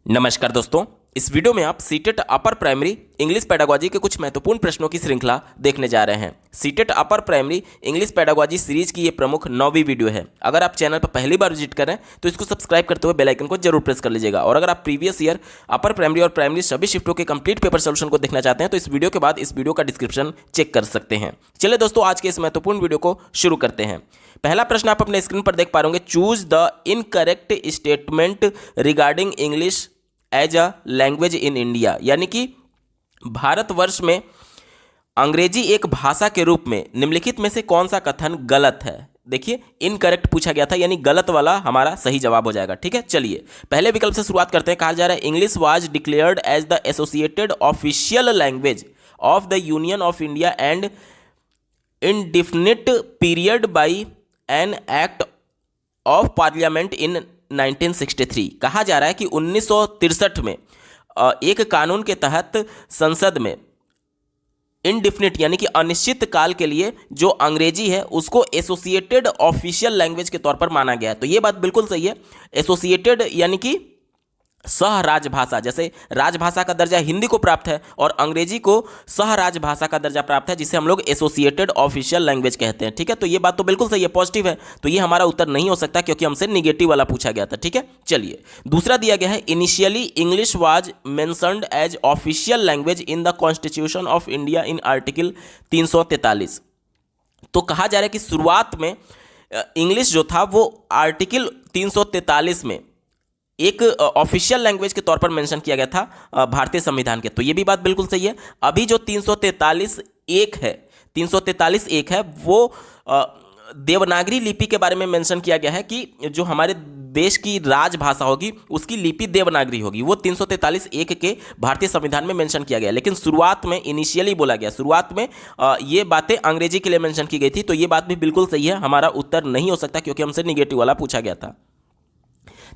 नमस्कार दोस्तों, इस वीडियो में आप CTET upper primary English pedagogy के कुछ महत्वपूर्ण प्रश्नों की श्रृंखला देखने जा रहे हैं। CTET upper primary English pedagogy series की ये प्रमुख 9वीं वीडियो है। अगर आप चैनल पर पहली बार विजिट कर रहे हैं तो इसको सब्सक्राइब करते हुए बेल आइकन को जरूर प्रेस कर लीजिएगा। और अगर आप प्रीवियस ईयर अपर प्राइमरी और प्राइमरी सभी शिफ्टों के कंप्लीट पेपर सोल्यूशन को देखना चाहते हैं तो इस वीडियो के बाद इस वीडियो का डिस्क्रिप्शन चेक कर सकते हैं। चलिए दोस्तों, आज के इस महत्वपूर्ण वीडियो को शुरू करते हैं। पहला प्रश्न आप अपने स्क्रीन पर देख पा रहे, choose the incorrect statement regarding English as a language in India. यानी कि भारतवर्ष में अंग्रेजी एक भाषा के रूप में निम्नलिखित में से कौन सा कथन गलत है। देखिए, इनकरेक्ट पूछा गया था, यानी गलत वाला हमारा सही जवाब हो जाएगा। ठीक है, चलिए पहले विकल्प से शुरुआत करते हैं। कहा जा रहा है English was declared as the associated official language of the Union of India and indefinite period by an act of parliament in 1963। कहा जा रहा है कि 1963 में एक कानून के तहत संसद में इनडिफिनिट यानी कि अनिश्चित काल के लिए जो अंग्रेजी है उसको एसोसिएटेड ऑफिशियल लैंग्वेज के तौर पर माना गया है। तो ये बात बिल्कुल सही है। एसोसिएटेड यानी कि सह राजभाषा, जैसे राजभाषा का दर्जा हिंदी को प्राप्त है और अंग्रेजी को सह राजभाषा का दर्जा प्राप्त है, जिसे हम लोग एसोसिएटेड ऑफिशियल लैंग्वेज कहते हैं। ठीक है, तो ये बात तो बिल्कुल सही है, पॉजिटिव है। तो ये हमारा उत्तर नहीं हो सकता क्योंकि हमसे निगेटिव वाला पूछा गया था। ठीक है, चलिए दूसरा दिया गया है initially English was mentioned as official language in the Constitution of India in article 343। तो कहा जा रहा है कि शुरुआत में इंग्लिश जो था वो आर्टिकल 343 में एक ऑफिशियल लैंग्वेज के तौर पर मेंशन किया गया था भारतीय संविधान के। तो ये भी बात बिल्कुल सही है। अभी जो 343(1) है वो देवनागरी लिपि के बारे में मेंशन किया गया है कि जो हमारे देश की राजभाषा होगी उसकी लिपि देवनागरी होगी। वो 343(1) के भारतीय संविधान में मेंशन किया गया। लेकिन शुरुआत में इनिशियली बोला गया, शुरुआत में ये बातें अंग्रेजी के लिए मेंशन की गई थी। तो ये बात भी बिल्कुल सही है, हमारा उत्तर नहीं हो सकता क्योंकि हमसे निगेटिव वाला पूछा गया था।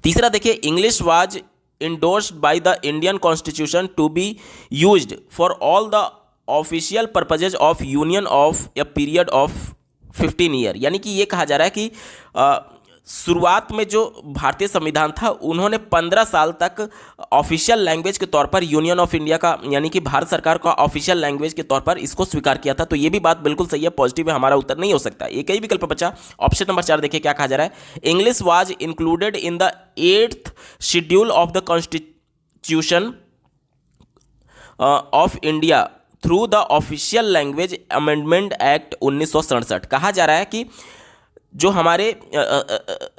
तीसरा देखिए, English was endorsed by the Indian constitution to be used for all the official purposes of union of a period of 15 year. यानी कि ये कहा जा रहा है कि शुरुआत में जो भारतीय संविधान था उन्होंने 15 साल तक ऑफिशियल लैंग्वेज के तौर पर यूनियन ऑफ इंडिया का यानी कि भारत सरकार का ऑफिशियल लैंग्वेज के तौर पर इसको स्वीकार किया था। तो ये भी बात बिल्कुल सही है, पॉजिटिव है, हमारा उत्तर नहीं हो सकता। एक ही विकल्प बचा, ऑप्शन नंबर 4। देखिए क्या कहा जा रहा है, English was included in the 8th schedule of the Constitution of India through the official language amendment act 1967। कहा जा रहा है कि जो हमारे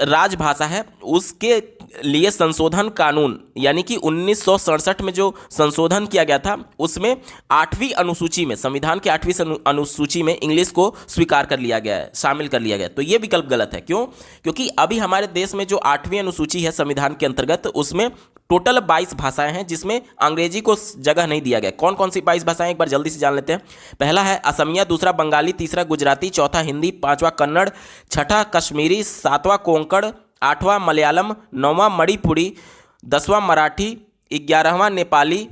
राजभाषा है उसके लिए संशोधन कानून यानी कि 1967 में जो संशोधन किया गया था उसमें 8वीं अनुसूची में, संविधान की 8वीं अनुसूची में इंग्लिश को स्वीकार कर लिया गया है, शामिल कर लिया गया है। तो ये विकल्प गलत है। क्यों? क्योंकि अभी हमारे देश में जो 8वीं अनुसूची है संविधान के अंतर्गत उसमें टोटल 22 भाषाएं हैं जिसमें अंग्रेजी को जगह नहीं दिया गया। कौन कौन सी 22 भाषाएं एक बार जल्दी से जान लेते हैं। पहला है असमिया, दूसरा बंगाली, तीसरा गुजराती, चौथा हिंदी, पांचवा कन्नड़, छठा कश्मीरी, सातवां कोंकण, आठवां मलयालम, नौवां मणिपुरी, 10वां मराठी, 11वां नेपाली,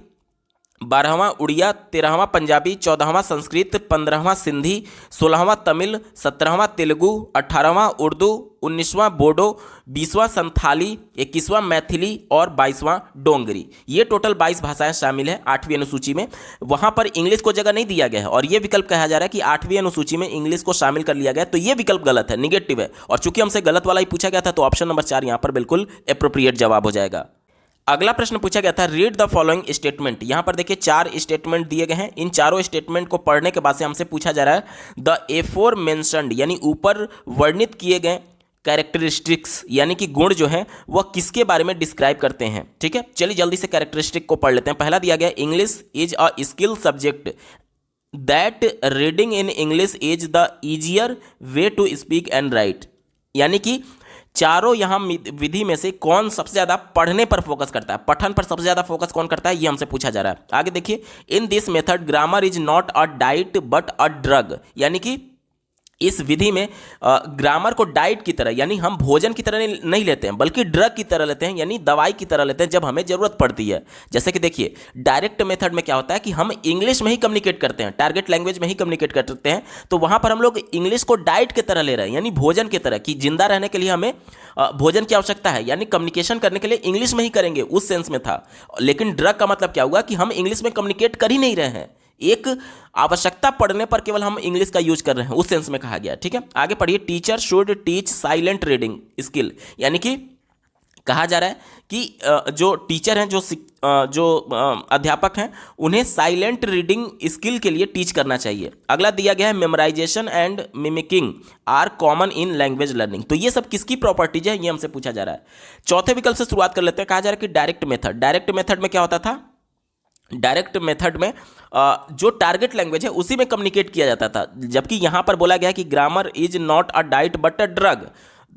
12वां उड़िया, 13वां पंजाबी, 14वां संस्कृत, 15वां सिंधी, 16वां तमिल, 17वां तेलुगु, 18वां उर्दू, 19वां बोडो, 20वां संथाली, 21वां मैथिली और 22वां डोंगरी। ये टोटल 22 भाषाएं शामिल है 8वीं अनुसूची में। वहां पर इंग्लिश को जगह नहीं दिया गया है और ये विकल्प कहा जा रहा है कि 8वीं अनुसूची में इंग्लिश को शामिल कर लिया गया। तो ये विकल्प गलत है, निगेटिव है। और चूंकि हमसे गलत वाला ही पूछा गया था तो ऑप्शन नंबर 4 यहां पर बिल्कुल एप्रोप्रिएट जवाब हो जाएगा। अगला प्रश्न पूछा गया था, रीड द फॉलोइंग स्टेटमेंट। यहां पर देखिए 4 स्टेटमेंट दिए गए हैं। इन चारों स्टेटमेंट को पढ़ने के बाद से हमसे पूछा जा रहा है द एफोर मेंशन्ड यानी ऊपर वर्णित किए गए कैरेक्टरिस्टिक्स यानी कि गुण जो है वह किसके बारे में डिस्क्राइब करते हैं। ठीक है, चलिए जल्दी से कैरेक्टरिस्टिक को पढ़ लेते हैं। पहला दिया गया, English is a skill subject that reading in English is the easier way to speak and write. यानी कि चारों यहां विधि में से कौन सबसे ज्यादा पढ़ने पर फोकस करता है, पठन पर सबसे ज्यादा फोकस कौन करता है, ये हमसे पूछा जा रहा है। आगे देखिए, in this method grammar is not a diet but a drug. यानी कि इस विधि में ग्रामर को डाइट की तरह यानी हम भोजन की तरह नहीं लेते हैं, बल्कि ड्रग की तरह लेते हैं, यानी दवाई की तरह लेते हैं जब हमें जरूरत पड़ती है। जैसे कि देखिए, डायरेक्ट मेथड में क्या होता है कि हम इंग्लिश में ही कम्युनिकेट करते हैं, टारगेट लैंग्वेज में ही कम्युनिकेट करते हैं, तो वहां पर हम लोग इंग्लिश को डाइट की तरह ले रहे हैं, यानी भोजन की तरह, कि जिंदा रहने के लिए हमें भोजन की आवश्यकता है, यानी कम्युनिकेशन करने के लिए इंग्लिश में ही करेंगे, उस सेंस में था। लेकिन ड्रग का मतलब क्या हुआ कि हम इंग्लिश में कम्युनिकेट कर ही नहीं रहे हैं, एक आवश्यकता पड़ने पर केवल हम इंग्लिश का यूज कर रहे हैं, उस सेंस में कहा गया। ठीक है, आगे पढ़िए। Teacher should teach silent reading skill, यानी कि कहा जा रहा है कि जो टीचर हैं, जो अध्यापक हैं, उन्हें साइलेंट रीडिंग स्किल के लिए टीच करना चाहिए। अगला दिया गया है, memorization and mimicking are common in language learning. तो ये सब किसकी प्रॉपर्टीज है, ये हमसे पूछा जा रहा है। चौथे विकल्प से शुरुआत कर लेते हैं। कहा जा रहा है कि डायरेक्ट मेथड। डायरेक्ट मेथड में क्या होता था? डायरेक्ट मेथड में जो टारगेट लैंग्वेज है उसी में कम्युनिकेट किया जाता था, जबकि यहां पर बोला गया कि grammar is not a diet but a drug.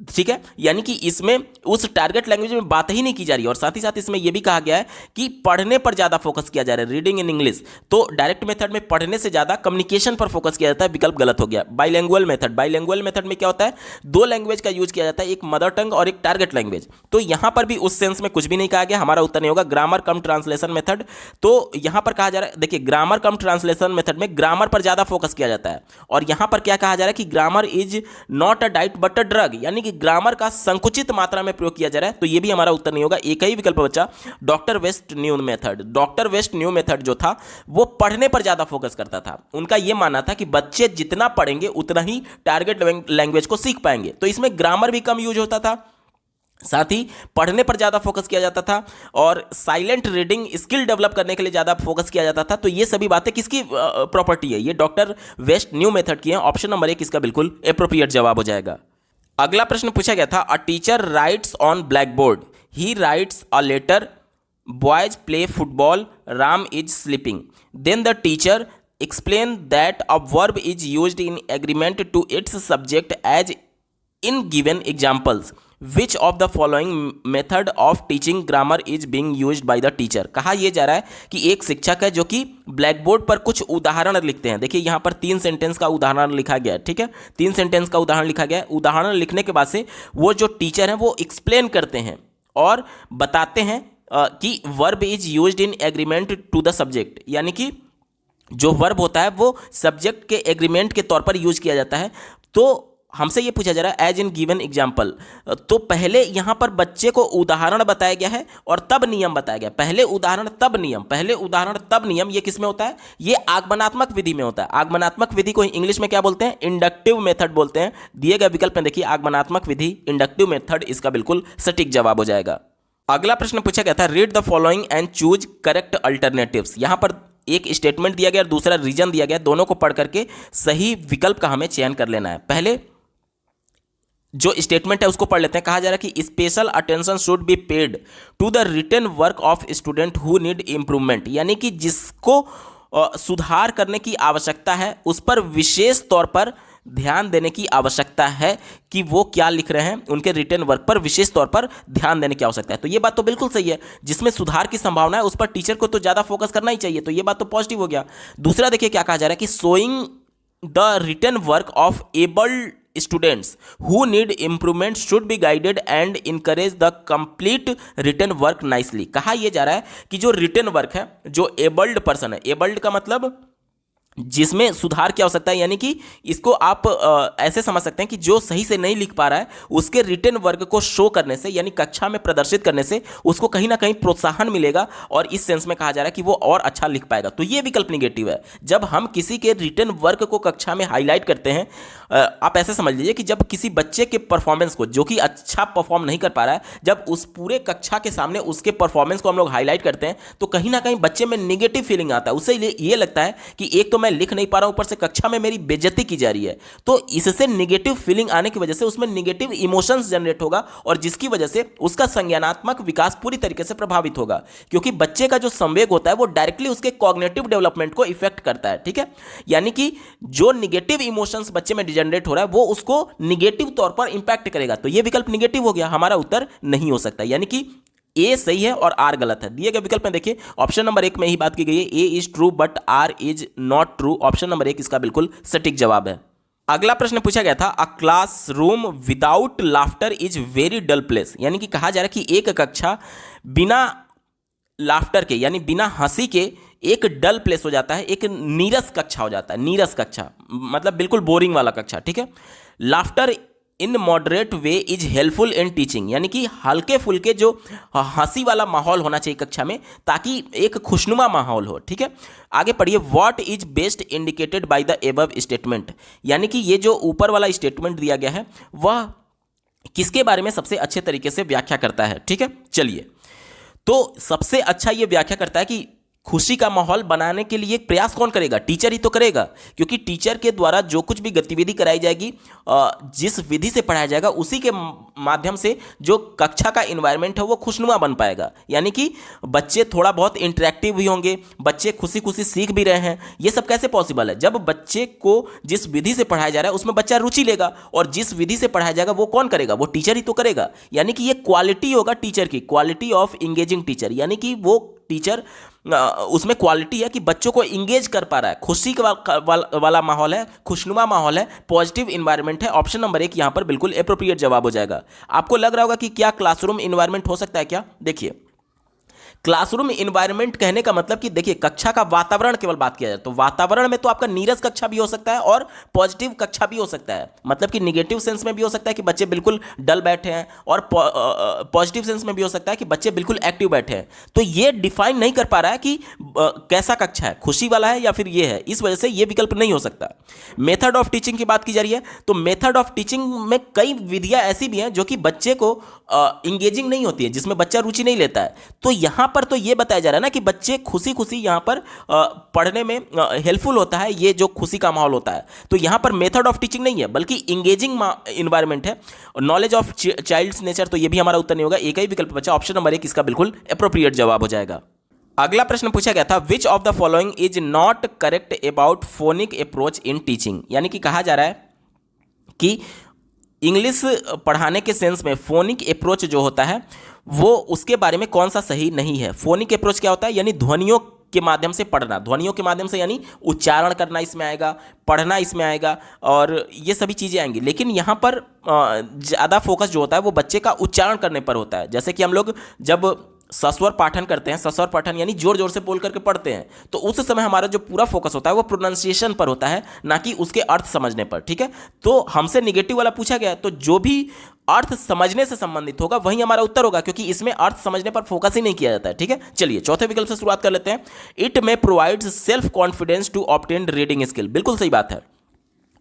ठीक है, यानी कि इसमें उस टारगेट लैंग्वेज में बात ही नहीं की जा रही है, और साथ ही साथ इसमें यह भी कहा गया है कि पढ़ने पर ज्यादा फोकस किया जा रहा है, रीडिंग इन इंग्लिश। तो डायरेक्ट मेथड में पढ़ने से ज्यादा कम्युनिकेशन पर फोकस किया जाता है, विकल्प गलत हो गया। Bilingual method. बाइलिंगुअल मेथड में क्या होता है? दो लैंग्वेज का यूज किया जाता है, एक मदर टंग और एक टारगेट लैंग्वेज। तो यहां पर भी उस सेंस में कुछ भी नहीं कहा गया, हमारा उत्तर नहीं होगा। ग्रामर कम ट्रांसलेशन मेथड, तो यहां पर कहा जा रहा है, देखिए, ग्रामर कम ट्रांसलेशन मेथड में ग्रामर पर ज्यादा फोकस किया जाता है, और यहां पर क्या कहा जा रहा है कि grammar is not a diet but a drug, यानी कि ग्रामर का संकुचित मात्रा में प्रयोग किया जा रहा है। तो यह भी हमारा उत्तर नहीं होगा, एक ही विकल्प बचा, doctor West new method. Doctor West new method जो था वो पढ़ने पर ज्यादा फोकस करता था। उनका यह मानना था कि बच्चे जितना पढ़ेंगे उतना ही टारगेट लैंग्वेज को सीख पाएंगे, तो इसमें ग्रामर भी कम यूज होता था, साथ ही पढ़ने पर ज्यादा फोकस किया जाता था, और साइलेंट रीडिंग स्किल डेवलप करने के लिए ज्यादा फोकस किया जाता था। तो ये सभी बातें किसकी प्रॉपर्टी है? ये डॉक्टर वेस्ट न्यू मेथड की है। ऑप्शन नंबर 1 इसका बिल्कुल एप्रोप्रिएट जवाब हो जाएगा। अगला प्रश्न पूछा गया था, a teacher writes on black board, he writes a letter, boys play football, Ram is sleeping, then the teacher explain that a verb is used in agreement to its subject as in given examples. Which of the following method of teaching grammar is being used by the teacher? कहा यह जा रहा है कि एक शिक्षक है जो कि ब्लैक बोर्ड पर कुछ उदाहरण लिखते हैं। देखिए यहाँ पर 3 सेंटेंस का उदाहरण लिखा गया है, ठीक है, 3 सेंटेंस का उदाहरण लिखा गया है। उदाहरण लिखने के बाद से वो जो टीचर है वो एक्सप्लेन करते हैं और बताते हैं कि verb is used in agreement to the subject, यानी कि जो वर्ब होता है वो सब्जेक्ट के एग्रीमेंट के तौर पर यूज किया जाता है। तो हमसे ये पूछा जा रहा है एज इन गिवन एग्जाम्पल, तो पहले यहाँ पर बच्चे को उदाहरण बताया गया है और तब नियम बताया गया। पहले उदाहरण तब नियम, पहले उदाहरण तब नियम, ये किस में होता है? ये आगमनात्मक विधि में होता है। आगमनात्मक विधि को इंग्लिश में क्या बोलते हैं? इंडक्टिव मेथड बोलते हैं। दिए गए विकल्प में देखिए, आगमनात्मक विधि, इंडक्टिव मेथड, इसका बिल्कुल सटीक जवाब हो जाएगा। अगला प्रश्न पूछा गया था, read the following and choose correct alternatives. यहां पर एक स्टेटमेंट दिया गया और दूसरा रीजन दिया गया, दोनों को पढ़ करके सही विकल्प का हमें चयन कर लेना है। पहले जो स्टेटमेंट है उसको पढ़ लेते हैं। कहा जा रहा है कि special attention should be paid to the written work of student who need improvement, यानी कि जिसको सुधार करने की आवश्यकता है उस पर विशेष तौर पर ध्यान देने की आवश्यकता है कि वो क्या लिख रहे हैं, उनके रिटन वर्क पर विशेष तौर पर ध्यान देने की आवश्यकता है। तो ये बात तो बिल्कुल सही है, जिसमें सुधार की संभावना है उस पर टीचर को तो ज़्यादा फोकस करना ही चाहिए। तो ये बात तो पॉजिटिव हो गया। दूसरा देखिए क्या कहा जा रहा है कि showing the written work of abled students who need improvement should be guided and encourage the complete written work nicely. कहा यह जा रहा है कि जो रिटन वर्क है, जो एबल्ड पर्सन है, एबल्ड का मतलब जिसमें सुधार की आवश्यकता है, यानी कि इसको आप ऐसे समझ सकते हैं कि जो सही से नहीं लिख पा रहा है उसके रिटन वर्क को शो करने से, यानी कक्षा में प्रदर्शित करने से उसको कहीं ना कहीं प्रोत्साहन मिलेगा और इस सेंस में कहा जा रहा है कि वो और अच्छा लिख पाएगा। तो ये विकल्प निगेटिव है। जब हम किसी के रिटन वर्क को कक्षा में हाईलाइट करते हैं, आप ऐसे समझ लीजिए कि जब किसी बच्चे के परफॉर्मेंस को, जो कि अच्छा परफॉर्म नहीं कर पा रहा है, जब उस पूरे कक्षा के सामने उसके परफॉर्मेंस को हम लोग हाईलाइट करते हैं तो कहीं ना कहीं बच्चे में निगेटिव फीलिंग आता है। उससे ये लगता है कि एक तो मैं लिख नहीं पा रहा हूं, ऊपर से कक्षा में मेरी बेइज्जती की जा रही है। तो इससे निगेटिव फीलिंग आने की वजह से उसमें निगेटिव इमोशंस जनरेट होगा और जिसकी वजह से उसका संज्ञानात्मक विकास पूरी तरीके से प्रभावित होगा, क्योंकि बच्चे का जो संवेग होता है वो डायरेक्टली उसके कॉग्निटिव डेवलपमेंट को इफेक्ट करता है। ठीक है, यानी कि जो निगेटिव इमोशंस बच्चे में जनरेट हो रहा है वो उसको निगेटिव तौर पर इंपैक्ट करेगा। तो ये विकल्प निगेटिव हो गया, हमारा उत्तर नहीं हो सकता, यानी कि ए सही है और आर गलत है। दिए गए विकल्प में देखिए ऑप्शन नंबर 1 में ही बात की गई है, A is true but R is not true. Option number 1 इसका बिल्कुल सटीक जवाब है। अगला प्रश्न पूछा गया था, a classroom without laughter is very dull place, यानी कि कहा जा रहा है कि एक कक्षा बिना लाफ्टर के यानी बिना हंसी के एक डल प्लेस हो जाता है, एक नीरस कक्षा हो जाता है। नीरस कक्षा मतलब बिल्कुल बोरिंग वाला कक्षा, ठीक है। Laughter in moderate way is helpful in teaching, यानी कि हल्के फुल्के जो हंसी वाला माहौल होना चाहिए कक्षा में, ताकि एक खुशनुमा माहौल हो, ठीक है। आगे पढ़िए, what is best indicated by the above statement, यानी कि ये जो ऊपर वाला स्टेटमेंट दिया गया है वह किसके बारे में सबसे अच्छे तरीके से व्याख्या करता है, ठीक है। चलिए, तो सबसे अच्छा ये व्याख्या करता है कि खुशी का माहौल बनाने के लिए प्रयास कौन करेगा? टीचर ही तो करेगा, क्योंकि टीचर के द्वारा जो कुछ भी गतिविधि कराई जाएगी, जिस विधि से पढ़ाया जाएगा, उसी के माध्यम से जो कक्षा का इन्वायरमेंट है वो खुशनुमा बन पाएगा। यानी कि बच्चे थोड़ा बहुत इंटरेक्टिव भी होंगे, बच्चे खुशी खुशी सीख भी रहे हैं। ये सब कैसे पॉसिबल है? जब बच्चे को जिस विधि से पढ़ाया जा रहा है उसमें बच्चा रुचि लेगा, और जिस विधि से पढ़ाया जाएगा वो कौन करेगा? वो टीचर ही तो करेगा। यानी कि ये क्वालिटी होगा टीचर की, क्वालिटी ऑफ इंगेजिंग टीचर, यानी कि वो टीचर उसमें क्वालिटी है कि बच्चों को इंगेज कर पा रहा है, खुशी वाला माहौल है, खुशनुमा माहौल है, पॉजिटिव इन्वायरमेंट है। ऑप्शन नंबर 1 यहां पर बिल्कुल एप्रोप्रिएट जवाब हो जाएगा। आपको लग रहा होगा कि क्या क्लासरूम इन्वायरमेंट हो सकता है क्या? देखिए, क्लासरूम इन्वायरमेंट कहने का मतलब कि देखिए, कक्षा का वातावरण केवल बात किया जाए तो वातावरण में तो आपका नीरस कक्षा भी हो सकता है और पॉजिटिव कक्षा भी हो सकता है। मतलब कि निगेटिव सेंस में भी हो सकता है कि बच्चे बिल्कुल डल बैठे हैं, और पॉजिटिव सेंस में भी हो सकता है कि बच्चे बिल्कुल एक्टिव बैठे हैं। तो ये डिफाइन नहीं कर पा रहा है कि कैसा कक्षा है, खुशी वाला है या फिर ये है, इस वजह से ये विकल्प नहीं हो सकता। मेथड ऑफ टीचिंग की बात की जा रही है, तो मेथड ऑफ टीचिंग में कई विधियां ऐसी भी हैं जो कि बच्चे को इंगेजिंग नहीं होती है, जिसमें बच्चा रुचि नहीं लेता है। तो यहां पर तो ये बताया जा रहा है ना कि बच्चे खुशी खुशी यहां पर पढ़ने में हेल्पफुल होता है, ये जो खुशी का माहौल होता है। तो यहां पर मेथड ऑफ टीचिंग नहीं है, बल्कि इंगेजिंग इन्वायरमेंट है। नॉलेज ऑफ चाइल्ड्स नेचर, तो ये भी हमारा उत्तर नहीं होगा, एक ही विकल्प बचा, ऑप्शन नंबर 1 इसका बिल्कुल एप्रोप्रिएट जवाब हो जाएगा। अगला प्रश्न पूछा गया था, which of the following is not correct about phonic approach in teaching, यानी कि कहा जा रहा है कि इंग्लिश पढ़ाने के सेंस में फोनिक अप्रोच जो होता है वो उसके बारे में कौन सा सही नहीं है। फोनिक अप्रोच क्या होता है? यानी ध्वनियों के माध्यम से पढ़ना, ध्वनियों के माध्यम से यानी उच्चारण करना इसमें आएगा, पढ़ना इसमें आएगा, और ये सभी चीज़ें आएंगी। लेकिन यहाँ पर ज़्यादा फोकस जो होता है वो बच्चे का उच्चारण करने पर होता है। जैसे कि हम लोग जब सस्वर पाठन करते हैं, सस्वर पाठन यानी जोर जोर से बोल करके पढ़ते हैं, तो उस समय हमारा जो पूरा फोकस होता है वो प्रोनाउंसिएशन पर होता है, ना कि उसके अर्थ समझने पर, ठीक है। तो हमसे निगेटिव वाला पूछा गया, तो जो भी अर्थ समझने से संबंधित होगा वही हमारा उत्तर होगा, क्योंकि इसमें अर्थ समझने पर फोकस ही नहीं किया जाता है, ठीक है। चलिए, चौथे विकल्प से शुरुआत कर लेते हैं। It may provides self confidence to obtain reading skill, बिल्कुल सही बात है।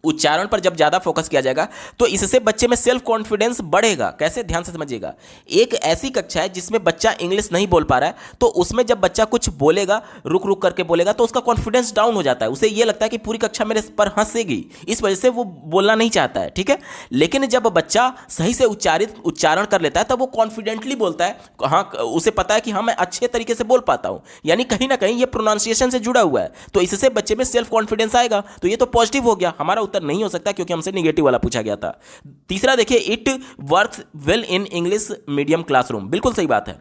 उच्चारण पर जब ज़्यादा फोकस किया जाएगा तो इससे बच्चे में सेल्फ कॉन्फिडेंस बढ़ेगा। कैसे? ध्यान से समझिएगा। एक ऐसी कक्षा है जिसमें बच्चा इंग्लिश नहीं बोल पा रहा है, तो उसमें जब बच्चा कुछ बोलेगा, रुक रुक करके बोलेगा, तो उसका कॉन्फिडेंस डाउन हो जाता है। उसे ये लगता है कि पूरी कक्षा मेरे पर हंसेगी, इस वजह से वो बोलना नहीं चाहता है, ठीक है। लेकिन जब बच्चा सही से उच्चारण कर लेता है तब वो कॉन्फिडेंटली बोलता है, हाँ, उसे पता है कि हाँ मैं अच्छे तरीके से बोल पाता हूँ, यानी कहीं ना कहीं ये प्रोनाउंसिएशन से जुड़ा हुआ है। तो इससे बच्चे में सेल्फ कॉन्फिडेंस आएगा, तो ये तो पॉजिटिव हो गया, हमारा नहीं हो सकता क्योंकि हमसे नेगेटिव वाला पूछा गया था। तीसरा देखिए, it works well in English medium classroom, बिल्कुल सही बात है।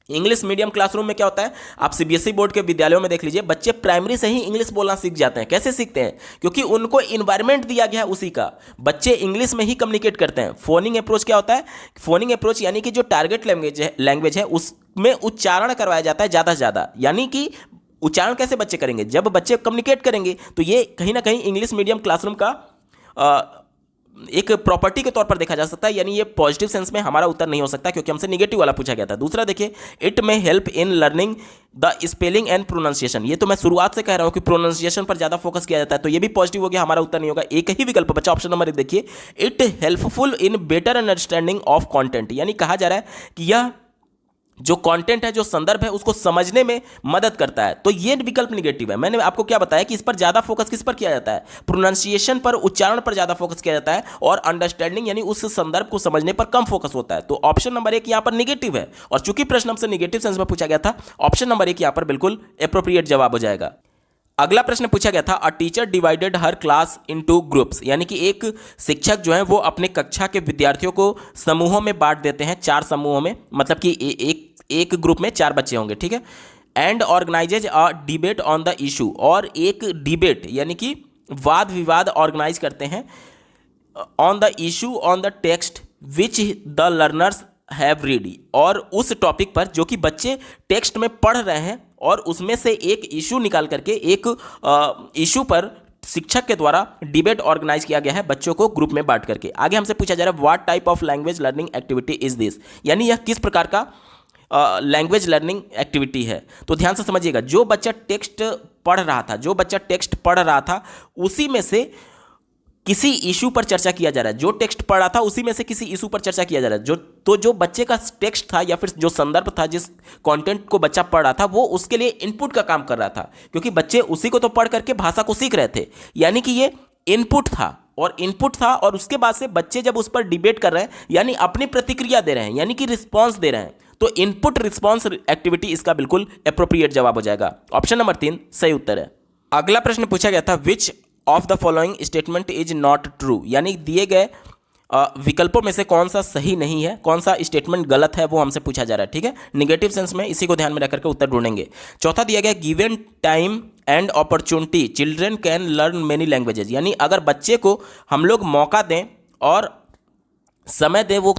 इंग्लिश मीडियम क्लासरूम में क्या होता है? आप सीबीएसई बोर्ड के विद्यालयों में देख लीजिए, बच्चे प्राइमरी से ही इंग्लिश बोलना सीख जाते हैं। कैसे सीखते हैं? क्योंकि उनको इन्वायरमेंट दिया गया है उसी का, बच्चे इंग्लिश में ही कम्युनिकेट करते हैं। फोनिंग अप्रोच क्या होता है? फोनिंग अप्रोच यानी कि जो टारगेट लैंग्वेज है उसमें उच्चारण करवाया जाता है ज़्यादा से ज़्यादा। यानी कि उच्चारण कैसे बच्चे करेंगे? जब बच्चे कम्युनिकेट करेंगे, तो ये कहीं ना कहीं इंग्लिश मीडियम क्लासरूम का एक प्रॉपर्टी के तौर पर देखा जा सकता है। यानी ये पॉजिटिव सेंस में हमारा उत्तर नहीं हो सकता क्योंकि हमसे निगेटिव वाला पूछा गया था। दूसरा देखिए, इट में help in learning the spelling and pronunciation, ये तो मैं शुरुआत से कह रहा हूं कि प्रोनाउंसिएशन पर ज्यादा फोकस किया जाता है, तो ये भी पॉजिटिव हो गया, हमारा उत्तर नहीं होगा। एक ही विकल्प बचा, ऑप्शन नंबर 1 देखिए, it helpful in better understanding of content, यानी कहा जा रहा है कि यह जो कंटेंट है, जो संदर्भ है, उसको समझने में मदद करता है। तो ये विकल्प निगेटिव है। मैंने आपको क्या बताया कि इस पर ज्यादा फोकस किस पर किया जाता है? प्रोनाउंसिएशन पर, उच्चारण पर ज्यादा फोकस किया जाता है, और अंडरस्टैंडिंग यानी उस संदर्भ को समझने पर कम फोकस होता है। तो ऑप्शन नंबर 1 यहां पर निगेटिव है, और चूंकि प्रश्न हमसे निगेटिव सेंस में पूछा गया था, ऑप्शन नंबर 1 यहां पर बिल्कुल एप्रोप्रिएट जवाब हो जाएगा। अगला प्रश्न पूछा गया था, a teacher divided her class into groups, यानी कि एक शिक्षक जो है वो अपने कक्षा के विद्यार्थियों को समूहों में बांट देते हैं, 4 समूहों में, मतलब कि एक ग्रुप में 4 बच्चे होंगे, ठीक है। And organises a debate on the issue, और एक डिबेट यानी कि वाद विवाद ऑर्गेनाइज करते हैं on the issue on the text which the learners have read, और उस टॉपिक पर जो कि बच्चे टेक्स्ट में पढ़ रहे हैं और उसमें से एक इशू निकाल करके एक इशू पर शिक्षक के द्वारा डिबेट ऑर्गेनाइज किया गया है बच्चों को ग्रुप में बांट करके। आगे हमसे पूछा जा रहा है what type of language learning activity is this, यानी यह किस प्रकार का लैंग्वेज लर्निंग एक्टिविटी है। तो ध्यान से समझिएगा, जो बच्चा टेक्स्ट पढ़ रहा था उसी में से किसी इशू पर चर्चा किया जा रहा है, जो टेक्स्ट पढ़ा था उसी में से किसी इशू पर चर्चा किया जा रहा है। जो बच्चे का टेक्स्ट था या फिर जो संदर्भ था, जिस कंटेंट को बच्चा पढ़ रहा था, वो उसके लिए इनपुट का काम कर रहा था, क्योंकि बच्चे उसी को तो पढ़ करके भाषा को सीख रहे थे, यानी कि ये इनपुट था और उसके बाद से बच्चे जब उस पर डिबेट कर रहे हैं, यानी अपनी प्रतिक्रिया दे रहे हैं, यानी कि रिस्पॉन्स दे रहे हैं, तो इनपुट रिस्पॉन्स एक्टिविटी इसका बिल्कुल एप्रोप्रिएट जवाब हो जाएगा। ऑप्शन नंबर 3 सही उत्तर है। अगला प्रश्न पूछा गया था which of the following statement is not true, यानी दिए गए विकल्पों में से कौन सा सही नहीं है, कौन सा स्टेटमेंट गलत है, वो हमसे पूछा जा रहा है। ठीक है, निगेटिव सेंस में, इसी को ध्यान में रख करके उत्तर ढूंढेंगे। चौथा दिया गया given time and opportunity children can learn many languages, यानी अगर बच्चे को हम लोग मौका दें और समय दे वो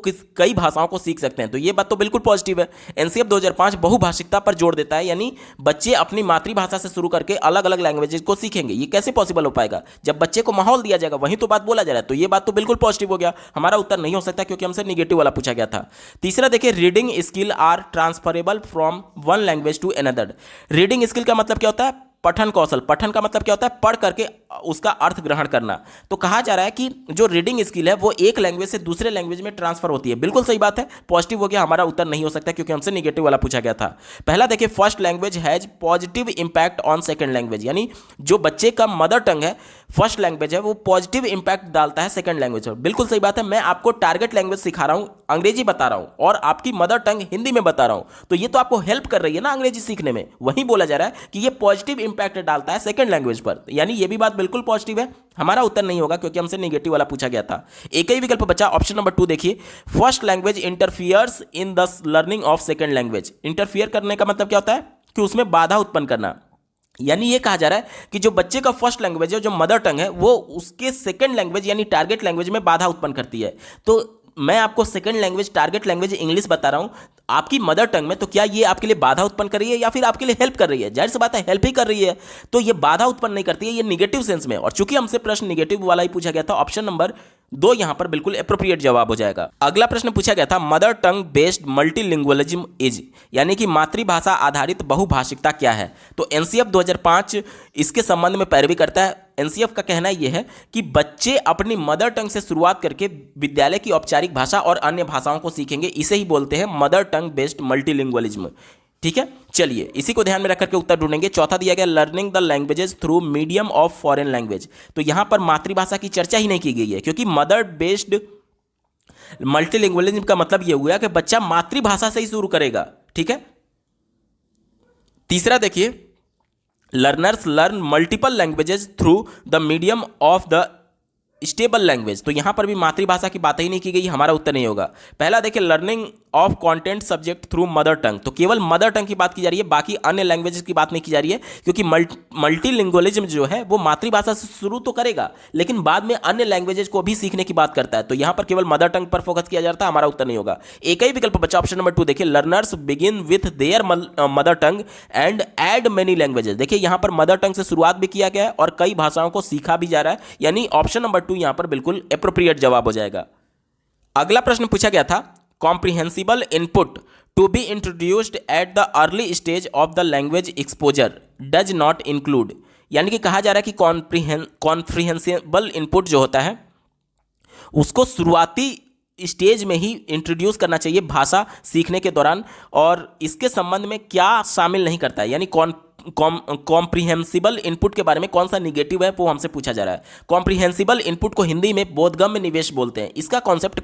कई भाषाओं को सीख सकते हैं। तो ये बात तो बिल्कुल पॉजिटिव है। एनसीएफ 2005 बहुभाषिकता पर जोर देता है, यानी बच्चे अपनी मातृभाषा से शुरू करके अलग अलग लैंग्वेजेस को सीखेंगे। ये कैसे पॉसिबल हो पाएगा, जब बच्चे को माहौल दिया जाएगा वहीं तो बात बोला जा रहा है। तो ये बात तो बिल्कुल पॉजिटिव हो गया, हमारा उत्तर नहीं हो सकता क्योंकि हमसे निगेटिव वाला पूछा गया था। तीसरा देखिए, reading skill are transferable from one language to another. Reading skill का मतलब क्या होता है, पठन कौशल। पठन का मतलब क्या होता है, पढ़ करके उसका अर्थ ग्रहण करना। तो कहा जा रहा है कि जो रीडिंग स्किल है वो एक लैंग्वेज से दूसरे लैंग्वेज में ट्रांसफर होती है। बिल्कुल सही बात है, पॉजिटिव हो गया, हमारा उत्तर नहीं हो सकता क्योंकि हमसे निगेटिव वाला पूछा गया था। पहला देखिए, first language has positive impact on second language, यानी जो बच्चे का मदर टंग है, फर्स्ट लैंग्वेज है, वो पॉजिटिव इंपैक्ट डालता है सेकंड लैंग्वेज पर। बिल्कुल सही बात है, मैं आपको टारगेट लैंग्वेज सिखा रहा हूं, अंग्रेजी बता रहा हूं और आपकी मदर टंग हिंदी में बता रहा हूं, तो ये तो आपको हेल्प कर रही है ना अंग्रेजी सीखने में। वहीं बोला जा रहा है कि ये पॉजिटिव इंपैक्ट डालता है सेकंड लैंग्वेज पर, यानी ये भी बात बिल्कुल पॉजिटिव है। हमारा उत्तर नहीं होगा क्योंकि हमसे नेगेटिव वाला पूछा गया था। एक ही विकल्प बचा, ऑप्शन नंबर 2 देखिए, first language interferes in the learning of second language. Interfere करने का मतलब क्या होता है कि उसमें बाधा उत्पन्न करना, यानी ये कहा जा रहा है कि जो बच्चे का फर्स्ट लैंग्वेज है, जो मदर टंग है, वो उसके सेकंड लैंग्वेज यानी टारगेट लैंग्वेज में बाधा उत्पन्न करती है। तो मैं आपको second language, target language English बता रहा हूं आपकी मदर टंग में, तो क्या ये आपके लिए बाधा उत्पन्न कर रही है या फिर आपके लिए हेल्प कर रही है? जाहिर सी बात है हेल्प ही कर रही है, तो ये बाधा उत्पन्न नहीं करती है, ये निगेटिव सेंस में। और चूंकि हमसे प्रश्न निगेटिव वाला ही पूछा गया था, ऑप्शन नंबर 2 यहां पर बिल्कुल एप्रोप्रिएट जवाब हो जाएगा। अगला प्रश्न पूछा गया था mother tongue based multilingualism is, यानी कि मातृभाषा आधारित बहुभाषिकता क्या है। तो एनसीएफ 2005 इसके संबंध में पैरवी करता है। एनसीएफ का कहना यह है कि बच्चे अपनी मदर टंग से शुरुआत करके विद्यालय की औपचारिक भाषा और अन्य भाषाओं को सीखेंगे, इसे ही बोलते हैं मदर टंग बेस्ड मल्टीलिंगुअलिज्म। ठीक है, चलिए इसी को ध्यान में रख करके उत्तर ढूंढेंगे। चौथा दिया गया learning the languages through medium of foreign language. तो यहां पर मातृभाषा की चर्चा ही नहीं की गई है, क्योंकि मदर बेस्ड मल्टीलिंगुअलिज्म का मतलब यह हुआ कि बच्चा मातृभाषा से ही शुरू करेगा। ठीक है, तीसरा देखिए, learners learn multiple languages through the medium of the stable language. तो यहां पर भी मातृभाषा की बात ही नहीं की गई, हमारा उत्तर नहीं होगा। पहला देखिए, learning of content subject through mother tongue. तो केवल मदर टंग की बात की जा रही है, बाकी अन्य लैंग्वेजेस की बात नहीं की जा रही है, क्योंकि मल्टीलिंगुअलिज्म जो है वो मातृभाषा से शुरू तो करेगा लेकिन बाद में अन्य लैंग्वेजेस को भी सीखने की बात करता है। तो यहां पर केवल मदर टंग पर फोकस किया जाता है, हमारा उत्तर नहीं होगा। एक ही विकल्प बचा, ऑप्शन नंबर 2 देखिए, learners begin with their mother tongue and add many languages. देखिए यहां पर मदर टंग से शुरुआत भी किया गया है और कई भाषाओं को सीखा भी जा रहा है, यानी ऑप्शन नंबर 2 यहां पर बिल्कुल एप्रोप्रिएट जवाब हो जाएगा। अगला प्रश्न पूछा गया था comprehensible input to be introduced at the early stage of the language exposure does not include, यानी कि कहा जा रहा है कि कॉम्प्रिहेंसिबल इनपुट जो होता है उसको शुरुआती स्टेज में ही इंट्रोड्यूस करना चाहिए भाषा सीखने के दौरान, और इसके संबंध में क्या शामिल नहीं करता है, यानी कॉम्प्रिहेंसिबल इनपुट के बारे में कौन सा निगेटिव है वो हमसे पूछा जा रहा है। कॉम्प्रिहेंसिबल इनपुट को हिंदी में बोधगम्य निवेश बोलते हैं। इसका कॉन्सेप्ट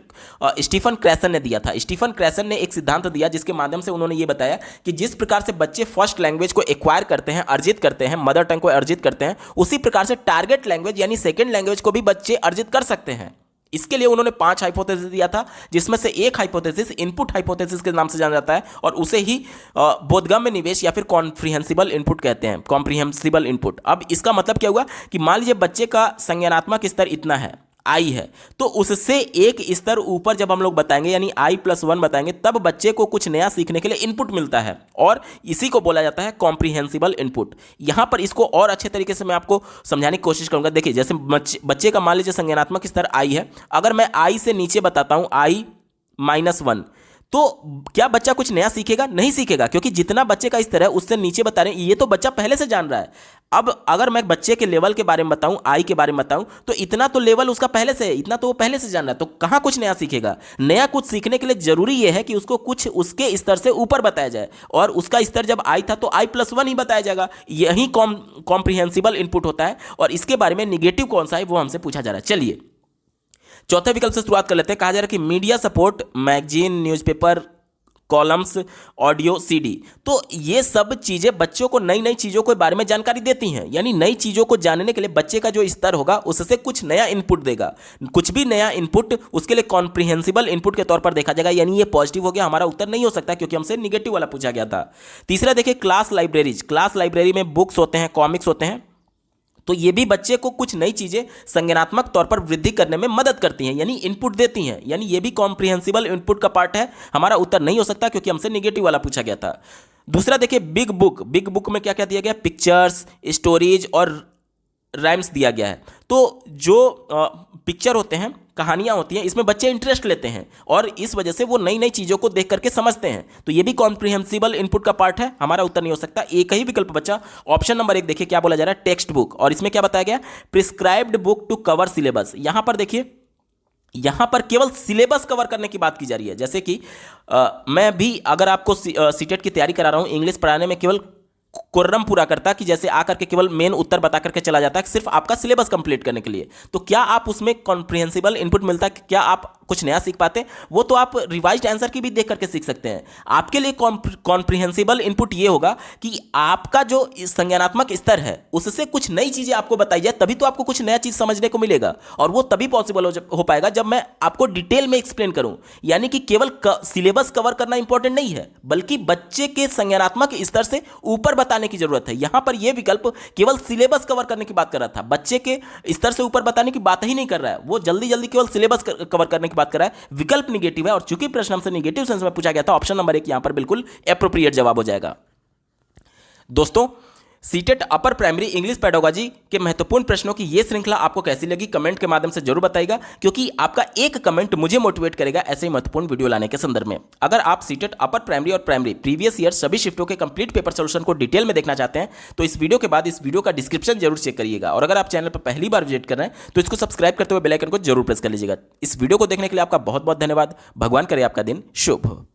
स्टीफन क्रैसन ने दिया था। स्टीफन क्रैसन ने एक सिद्धांत दिया जिसके माध्यम से उन्होंने ये बताया कि जिस प्रकार से बच्चे फर्स्ट लैंग्वेज को एक्वायर करते हैं, अर्जित करते हैं, मदर टंग को अर्जित करते हैं, उसी प्रकार से टारगेट लैंग्वेज यानी सेकेंड लैंग्वेज को भी बच्चे अर्जित कर सकते हैं। इसके लिए उन्होंने 5 हाइपोथेसिस दिया था, जिसमें से एक हाइपोथेसिस इनपुट हाइपोथेसिस के नाम से जाना जाता है और उसे ही बोधगम्य निवेश या फिर कॉम्प्रिहेंसिबल इनपुट कहते हैं, कॉम्प्रिहेंसिबल इनपुट। अब इसका मतलब क्या हुआ कि मान लीजिए बच्चे का संज्ञानात्मक स्तर इतना है, आई है, तो उससे एक स्तर ऊपर जब हम लोग बताएंगे यानी i+1 बताएंगे, तब बच्चे को कुछ नया सीखने के लिए इनपुट मिलता है और इसी को बोला जाता है कॉम्प्रिहेंसिबल इनपुट। यहां पर इसको और अच्छे तरीके से मैं आपको समझाने की कोशिश करूंगा। देखिए, जैसे बच्चे का मान लीजिए संज्ञानात्मक स्तर आई है, अगर मैं आई से नीचे बताता हूं i-1, तो क्या बच्चा कुछ नया सीखेगा? नहीं सीखेगा, क्योंकि जितना बच्चे का स्तर है उससे नीचे बता रहे हैं, ये तो बच्चा पहले से जान रहा है। अब अगर मैं बच्चे के लेवल के बारे में बताऊं, आई के बारे में बताऊं, तो इतना तो लेवल उसका पहले से है, इतना तो वो पहले से जान रहा है, तो कहां कुछ नया सीखेगा? नया कुछ सीखने के लिए जरूरी यह है कि उसको कुछ उसके स्तर से ऊपर बताया जाए, और उसका स्तर जब आई था तो i+1 ही बताया जाएगा। यही कॉम्प्रिहेंसिबल इनपुट होता है, और इसके बारे में निगेटिव कौन सा है वो हमसे पूछा जा रहा है। चलिए चौथे विकल्प से शुरुआत कर लेते हैं। कहा जा रहा है कि media support, magazine, newspaper, columns, audio, CD, तो ये सब चीजें बच्चों को नई नई चीजों के बारे में जानकारी देती हैं, यानी नई चीजों को जानने के लिए बच्चे का जो स्तर होगा उससे कुछ नया इनपुट देगा। कुछ भी नया इनपुट उसके लिए कॉम्प्रिहेंसिबल इनपुट के तौर पर देखा जाएगा, यानी ये पॉजिटिव हो गया, हमारा उत्तर नहीं हो सकता क्योंकि हमसे निगेटिव वाला पूछा गया था। तीसरा देखिए, क्लास लाइब्रेरीज, क्लास लाइब्रेरी में बुक्स होते हैं, कॉमिक्स होते हैं, तो ये भी बच्चे को कुछ नई चीजें संज्ञानात्मक तौर पर वृद्धि करने में मदद करती हैं, यानी इनपुट देती हैं, यानी ये भी कॉम्प्रिहेंसिबल इनपुट का पार्ट है। हमारा उत्तर नहीं हो सकता क्योंकि हमसे निगेटिव वाला पूछा गया था। दूसरा देखिए, बिग बुक, बिग बुक में क्या क्या दिया गया? पिक्चर्स, स्टोरीज और राइम्स दिया गया है। तो जो पिक्चर होते हैं, कहानियां होती हैं, इसमें बच्चे इंटरेस्ट लेते हैं और इस वजह से वो नई नई चीज़ों को देख करके समझते हैं, तो ये भी कॉम्प्रिहेंसिबल इनपुट का पार्ट है। हमारा उत्तर नहीं हो सकता, एक ही विकल्प बचा, ऑप्शन नंबर 1। देखिए क्या बोला जा रहा है, टेक्स्ट बुक, और इसमें क्या बताया गया? Prescribed book to cover syllabus. यहां पर देखिए, यहां पर केवल सिलेबस कवर करने की बात की जा रही है। जैसे कि मैं भी अगर आपको सीटेट की तैयारी करा रहा हूं, इंग्लिश पढ़ाने में केवल कुर्रम पूरा करता कि जैसे आकर के केवल मेन उत्तर बता करके चला जाता है सिर्फ आपका सिलेबस कंप्लीट करने के लिए, तो क्या आप उसमें कॉम्प्रिहेंसिबल इनपुट मिलता है? क्या आप कुछ नया सीख पाते हैं? वो तो आप रिवाइज्ड आंसर की भी देख करके सीख सकते हैं। आपके लिए कॉम्प्रिहेंसिबल इनपुट ये होगा कि आपका जो संज्ञानात्मक स्तर है उससे कुछ नई चीजें आपको बताई जाए, तभी तो आपको कुछ नया चीज समझने को मिलेगा, और वो तभी पॉसिबल हो पाएगा जब मैं आपको डिटेल में एक्सप्लेन करूं। यानी कि केवल सिलेबस कवर करना इंपॉर्टेंट नहीं है, बल्कि बच्चे के संज्ञानात्मक स्तर से ऊपर बताने की जरूरत है। यहां पर यह विकल्प केवल सिलेबस कवर करने की बात कर रहा था, बच्चे के स्तर से ऊपर बताने की बात ही नहीं कर रहा है, वो जल्दी जल्दी केवल सिलेबस कवर करने की बात कर रहा है। विकल्प निगेटिव है, और चूंकि प्रश्न हमसे निगेटिव सेंस में पूछा गया था, ऑप्शन नंबर 1 यहां पर बिल्कुल एप्रोप्रिएट जवाब हो जाएगा। दोस्तों, CTET upper primary English pedagogy के महत्वपूर्ण प्रश्नों की यह श्रृंखला आपको कैसी लगी कमेंट के माध्यम से जरूर बताइएगा, क्योंकि आपका एक कमेंट मुझे मोटिवेट करेगा ऐसे ही महत्वपूर्ण वीडियो लाने के संदर्भ में। अगर आप सीटेट अपर प्राइमरी और प्राइमरी प्रीवियस ईयर सभी शिफ्टों के कंप्लीट पेपर सोल्यूशन को डिटेल में देखना चाहते हैं, तो इस वीडियो के बाद इस वीडियो का डिस्क्रिप्शन जरूर चेक करिएगा, और अगर आप चैनल पर पहली बार विजिट कर रहे हैं तो इसको सब्सक्राइब करते हुए बेल आइकन को जरूर प्रेस कर लीजिएगा। इस वीडियो को देखने के लिए आपका बहुत बहुत धन्यवाद। भगवान करे आपका दिन शुभ हो।